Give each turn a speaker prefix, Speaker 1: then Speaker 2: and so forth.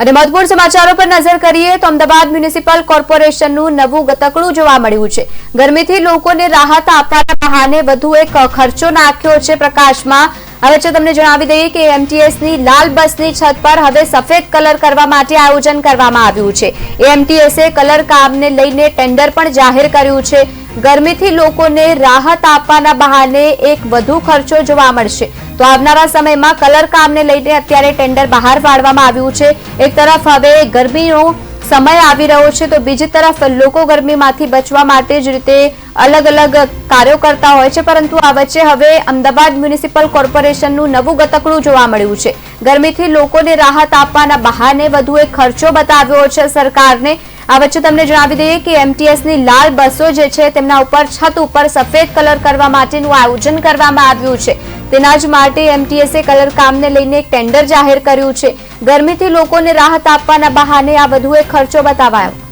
Speaker 1: અને મહત્વપૂર્ણ સમાચારો પર નજર કરીએ તો અમદાવાદ મ્યુનિસિપલ કોર્પોરેશનનું નવું ગતકડું જોવા મળ્યું છે। ગરમીથી લોકોને રાહત આપવાના બહાને વધુ એક ખર્ચો નાખ્યો છે પ્રકાશમાં। હવે તમને જણાવી દઈએ કે એમટીએસની લાલ બસની છત પર હવે સફેદ કલર કરવા માટે આયોજન કરવામાં આવ્યું છે। એમટીએસે કલર કામને લઈને ટેન્ડર પણ જાહેર કર્યું છે। ગરમીથી લોકોને રાહત આપવાના બહાને એક વધુ ખર્ચો જોવા મળશે। તો આવનારા સમયમાં કલર કામને લઈને અત્યારે ટેન્ડર બહાર પાડવામાં આવ્યું છે। એક તરફ હવે ગરમીનો સમય આવી રહ્યો છે તો બીજી તરફ લોકો ગરમીમાંથી બચવા માટે જ રીતે અલગ અલગ કાર્યો કરતા હોય છે, પરંતુ આ વચ્ચે હવે અમદાવાદ મ્યુનિસિપલ કોર્પોરેશનનું નવું ગતકડું જોવા મળ્યું છે। ગરમીથી લોકોને રાહત આપવાના બહાને વધુ એક ખર્ચો બતાવ્યો છે સરકારને। આ વચ્ચે તમને જણાવી દઈએ કે એમટીએસની લાલ બસો જે છે તેમના ઉપર છત ઉપર સફેદ કલર કરવા માટેનું આયોજન કરવામાં આવ્યું છે। તેના જ માટે એમટીએસે કલર કામને લઈને એક ટેન્ડર જાહેર કર્યું છે। ગરમીથી લોકોને રાહત આપવાના બહાને આ વધુ એક ખર્ચો બતાવાયો।